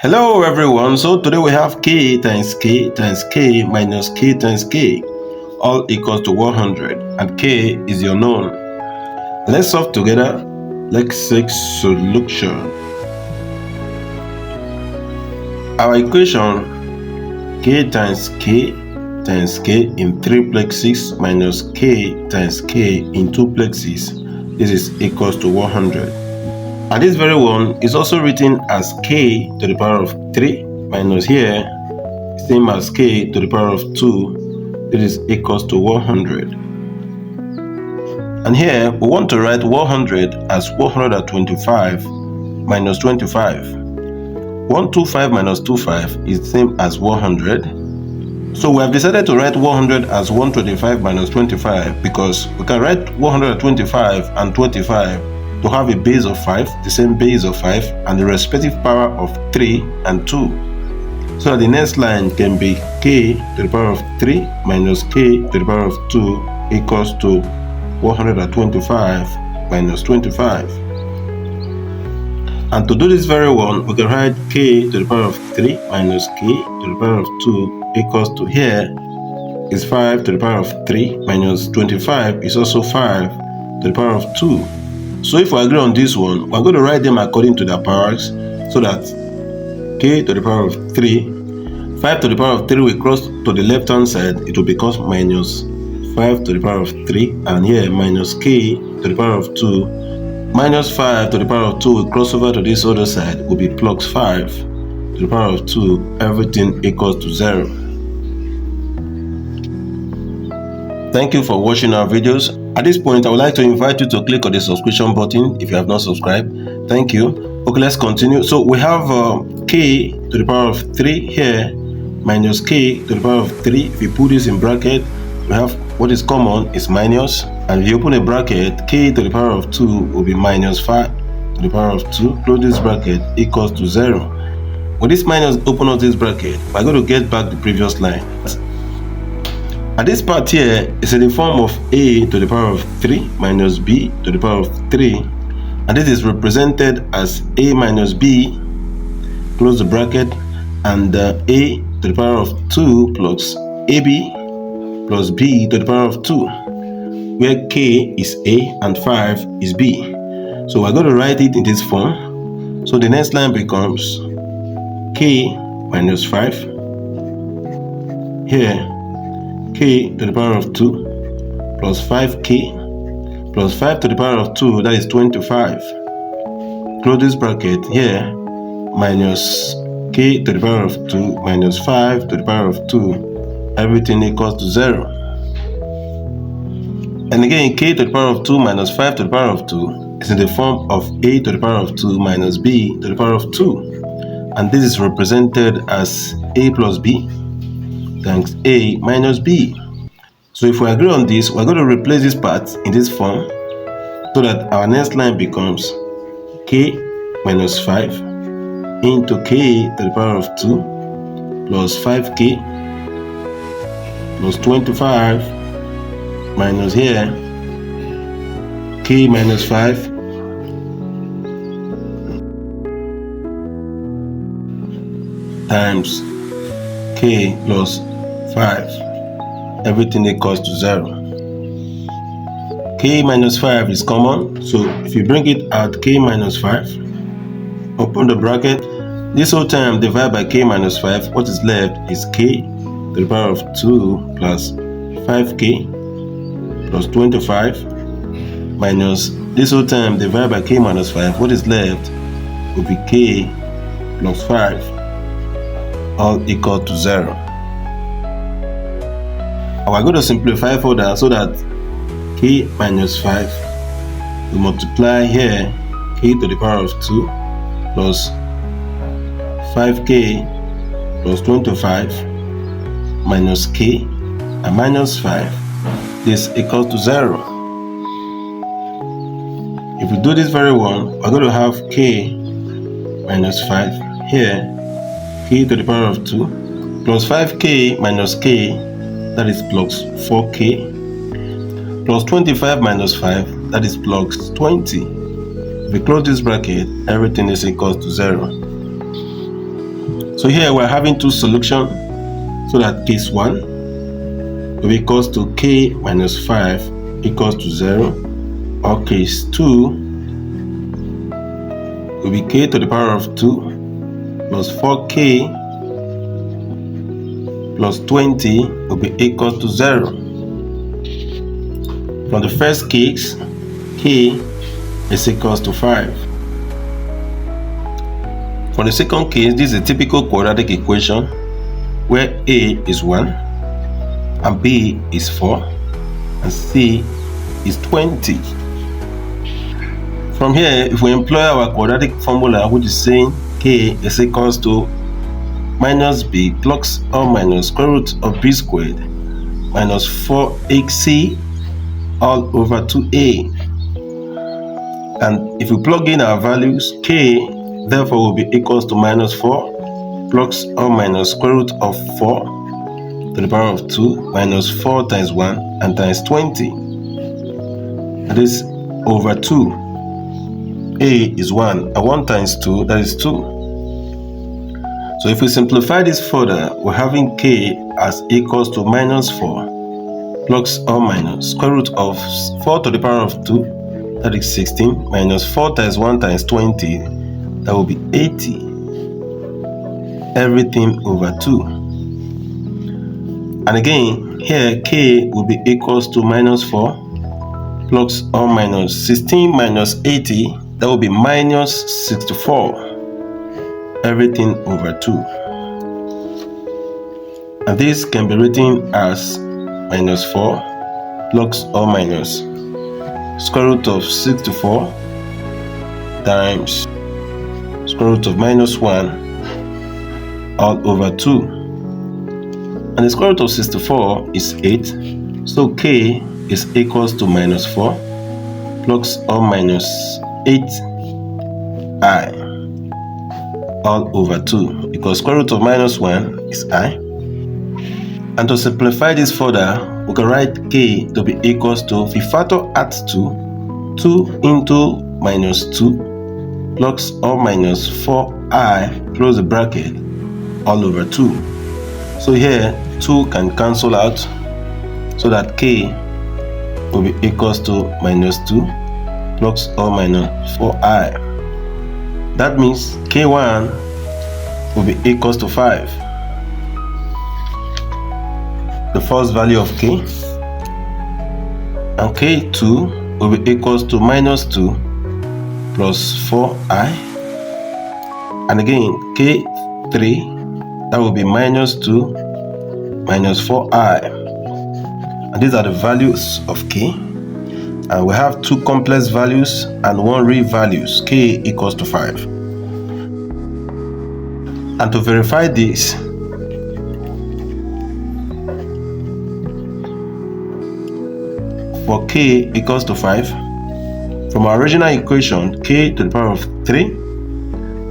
Hello everyone, so today we have k times k times k minus k times k all equals to 100 and k is your known. Let's solve together. Let's seek solution. Our equation k times k in 3 places minus k times k in 2 places, this is equals to 100. And this very one is also written as k to the power of 3 minus here, same as k to the power of 2, this is equals to 100. And here we want to write 100 as 125 minus 25. 125 minus 25 is the same as 100. So we have decided to write 100 as 125 minus 25 because we can write 125 and 25 to have a base of 5, the same base of 5, and the respective power of 3 and 2. So the next line can be k to the power of 3 minus k to the power of 2 equals to 125 minus 25. And to do this very one, we can write k to the power of 3 minus k to the power of 2 equals to, here is 5 to the power of 3 minus 25 is also 5 to the power of 2. So if we agree on this one, we're going to write them according to their powers, so that k to the power of 3, 5 to the power of 3 will cross to the left hand side, it will become minus 5 to the power of 3, and here minus k to the power of 2, minus 5 to the power of 2 will cross over to this other side, will be plus 5 to the power of 2, everything equals to 0. Thank you for watching our videos. At this point, I would like to invite you to click on the subscription button if you have not subscribed. Thank you. Okay, let's continue. So we have k to the power of 3 here minus k to the power of 3. If you put this in bracket, we have what is common is minus. And if you open a bracket, k to the power of 2 will be minus 5 to the power of 2. Close this bracket equals to 0. With this minus open up this bracket, we're going to get back the previous line. And this part here is in the form of a to the power of 3 minus b to the power of 3. And this is represented as a minus b, close the bracket, and a to the power of 2 plus ab plus b to the power of 2, where k is a and 5 is b. So we're going to write it in this form. So the next line becomes k minus 5, here k to the power of 2 plus 5k plus 5 to the power of 2, that is 25. Close this bracket, here minus k to the power of 2 minus 5 to the power of 2, everything equals to 0. And again, k to the power of 2 minus 5 to the power of 2 is in the form of a to the power of 2 minus b to the power of 2. And this is represented as a plus b times a minus b. So if we agree on this, we're going to replace this part in this form, so that our next line becomes k minus 5 into k to the power of 2 plus 5k plus 25 minus here k minus 5 times k plus 5, everything equals to 0. K minus 5 is common, so if you bring it out, k minus 5, open the bracket, this whole time divide by k minus 5, what is left is k to the power of 2 plus 5k plus 25 minus this whole time divide by k minus 5, what is left will be k plus 5, all equal to 0. And we're going to simplify further, so that k minus 5 will multiply here k to the power of 2 plus 5k plus 25 minus k and minus 5, this equals to 0. If we do this very one, we're going to have k minus 5 here, k to the power of 2 plus 5k minus k, that is plus 4k plus 25 minus 5, that is plus 20. If we close this bracket, everything is equal to 0. So here we're having two solutions, so that case 1 will be equals to k minus 5 equals to 0, or case 2 will be k to the power of 2 plus 4k plus 20 will be equal to 0. From the first case, k is equals to 5. For the second case, this is a typical quadratic equation where a is 1 and b is 4 and c is 20. From here, if we employ our quadratic formula, which is saying k is equals to minus b plus or minus square root of b squared minus 4ac all over 2a. And if we plug in our values, k therefore will be equals to minus 4 plus or minus square root of 4 to the power of 2 minus 4 times 1 and times 20. That is over 2. A is 1 and 1 times 2, that is 2. So if we simplify this further, we're having k as equals to minus 4 plus or minus square root of 4 to the power of 2, that is 16, minus 4 times 1 times 20, that will be 80. Everything over 2. And again, here k will be equals to minus 4 plus or minus 16 minus 80, that will be minus 64. Everything over 2. And this can be written as minus 4 plus or minus square root of 64 times square root of minus 1 all over 2. And the square root of 64 is 8. So k is equals to minus 4 plus or minus 8i all over 2, because square root of minus 1 is I. And to simplify this further, we can write k to be equals to, if we factor add 2 into minus 2 plus or minus 4i close the bracket all over 2. So here 2 can cancel out, so that k will be equals to minus 2 plus or minus 4i. That means k1 will be equals to 5. The first value of k. And k2 will be equals to minus 2 plus 4i. And again k3, that will be minus 2 minus 4i. And these are the values of k. And we have two complex values and one real values, k equals to 5. And to verify this, for k equals to 5, from our original equation, k to the power of 3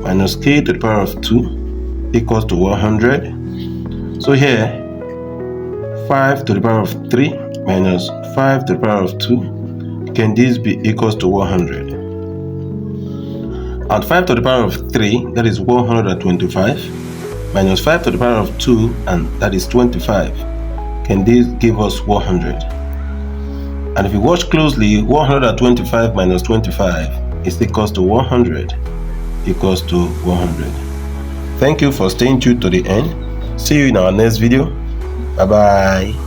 minus k to the power of 2 equals to 100. So here, 5 to the power of 3 minus 5 to the power of 2, can this be equals to 100? And 5 to the power of 3, that is 125, minus 5 to the power of 2, and that is 25. Can this give us 100? And if you watch closely, 125 minus 25 is equals to 100, equals to 100. Thank you for staying tuned to the end. See you in our next video. Bye bye.